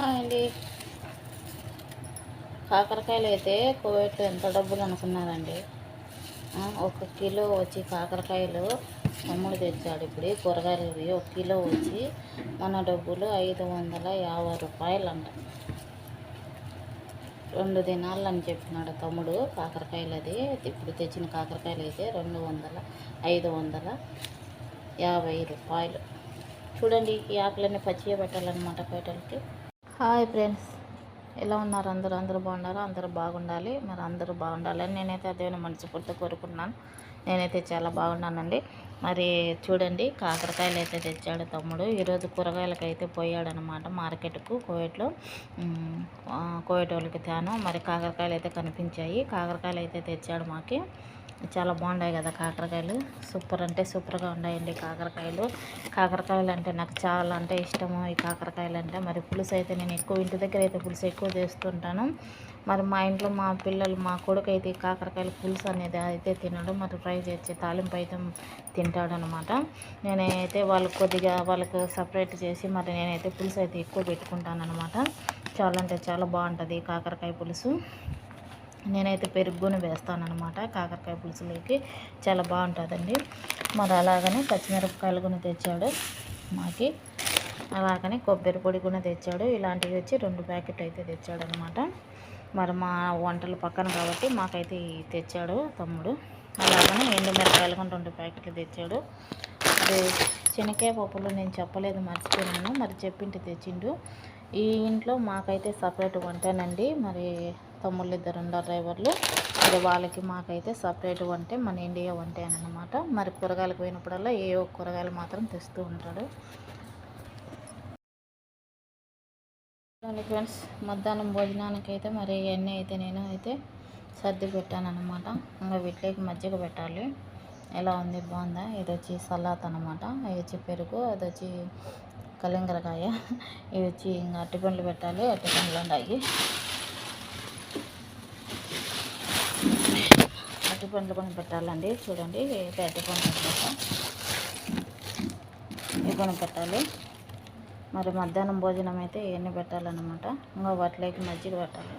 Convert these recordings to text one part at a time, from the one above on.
Hi అండి. కాకరకాయలు అయితే కువైట్లో ఎంత డబ్బులు అనుకున్నారండి. 1 కిలో వచ్చి కాకరకాయలు తమ్ముడు తెచ్చాడు. ఇప్పుడు కూరగాయలు 1 కిలో వచ్చి మన డబ్బులు 550 రూపాయలు అంట. 2 దినాలు అని చెప్పినాడు తమ్ముడు. కాకరకాయలు అది ఇప్పుడు తెచ్చిన కాకరకాయలు అయితే 550 రూపాయలు. చూడండి, ఈ ఆకులన్నీ పచ్చిగా పెట్టాలన్నమాట కోయటలకి. హాయ్ ఫ్రెండ్స్, ఎలా ఉన్నారు అందరూ? అందరూ బాగున్నారా? అందరూ బాగుండాలి. మరి అందరూ బాగుండాలని నేనైతే అదే మనస్ఫూర్తిగా కోరుకుంటున్నాను. నేనైతే చాలా బాగున్నానండి. మరి చూడండి, కాకరకాయలు అయితే తెచ్చాడు తమ్ముడు. ఈరోజు కూరగాయలకు అయితే పోయాడనమాట మార్కెట్కు కువైట్లో. కువైట్ వాళ్ళకి తాను మరి కాకరకాయలు అయితే కనిపించాయి. కాకరకాయలు అయితే తెచ్చాడు మాకి. చాలా బాగున్నాయి కదా కాకరకాయలు. సూపర్ అంటే సూపర్గా ఉన్నాయండి కాకరకాయలు. కాకరకాయలు అంటే నాకు చాలా అంటే ఇష్టము. ఈ కాకరకాయలు అంటే మరి పులుసు అయితే నేను ఎక్కువ ఇంటి దగ్గర అయితే పులుసు ఎక్కువ చేస్తుంటాను. మరి మా ఇంట్లో మా పిల్లలు మా కొడుకు అయితే కాకరకాయలు పులుసు అనేది అయితే తినడు. మరి ఫ్రై చేసి తాలింపు అయితే తింటాడు అనమాట. నేనైతే వాళ్ళకు సపరేట్ చేసి మరి నేనైతే పులుసు అయితే ఎక్కువ పెట్టుకుంటాను అనమాట. చాలా అంటే చాలా బాగుంటుంది కాకరకాయ పులుసు. నేనైతే పెరుగుని వేస్తాను అనమాట కాకరకాయ పులుసులోకి. చాలా బాగుంటుందండి. మరి అలాగనే పచ్చిమిరపకాయలు కూడా తెచ్చాడు మాకి. అలాగనే కొబ్బరి పొడి కూడా తెచ్చాడు. ఇలాంటివి వచ్చి 2 ప్యాకెట్ అయితే తెచ్చాడు అనమాట. మరి మా వంటలు పక్కన కాబట్టి మాకైతే తెచ్చాడు తమ్ముడు. అలాగనే ఎండుమిరపకాయలు కూడా 2 ప్యాకెట్లు తెచ్చాడు. అది శనగకాయ పప్పులు నేను చెప్పలేదు, మర్చిపోయినాను. మరి చెప్పింటి తెచ్చిండు. ఈ ఇంట్లో మాకైతే సపరేట్ వంటేనండి. మరి తమ్ముళ్ళు 2 ఉన్నారు డ్రైవర్లు. మరి వాళ్ళకి మాకైతే సపరేట్ వంటే మన ఇండియా వంటే అనమాట. మరి కూరగాయలకు పోయినప్పుడల్లా ఏ కూరగాయలు మాత్రం తెస్తూ ఉంటాడు. ఫ్రెండ్స్, మధ్యాహ్నం భోజనానికి అయితే మరి ఇవన్నీ అయితే నేను అయితే సర్ది పెట్టాను అనమాట. ఇంకా వీటిలోకి మజ్జిగ పెట్టాలి. ఎలా ఉంది, బాగుందా? ఇది వచ్చి సలాత్ అనమాట. ఇది వచ్చి పెరుగు, అది వచ్చి కలింగరకాయ, ఇది వచ్చి ఇంకా అరటిపండ్లు పెట్టాలి. అరటిపండ్లు ఉన్నాయి. అరటిపండ్లు కొని పెట్టాలండి. చూడండి, అయితే అరటిపండ్లు అనమాట ఇవి కొని పెట్టాలి. మరి మధ్యాహ్నం భోజనం అయితే ఇవన్నీ పెట్టాలన్నమాట. ఇంకా వాటిలోకి మజ్జిగ పెట్టాలి.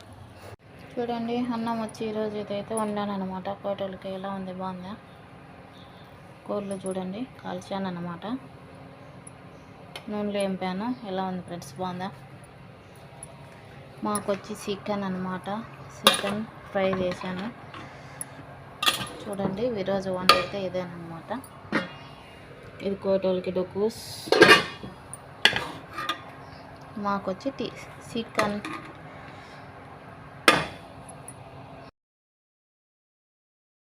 చూడండి, అన్నం వచ్చి ఈరోజు అయితే వండాను అనమాట. కోటలకి ఎలా ఉంది, బాగుందా? కూరలు చూడండి కాల్చాను అనమాట. నూనెలో ఎంపాను. ఎలా ఉంది ఫ్రెండ్స్, బాగుందా? మాకు వచ్చి చికెన్ అనమాట. చికెన్ ఫ్రై చేశాను. చూడండి, ఈరోజు వంట అయితే ఇదేనమాట. ఇది కోటోళ్ళకి డొక్కూస్. మాకు వచ్చి చికెన్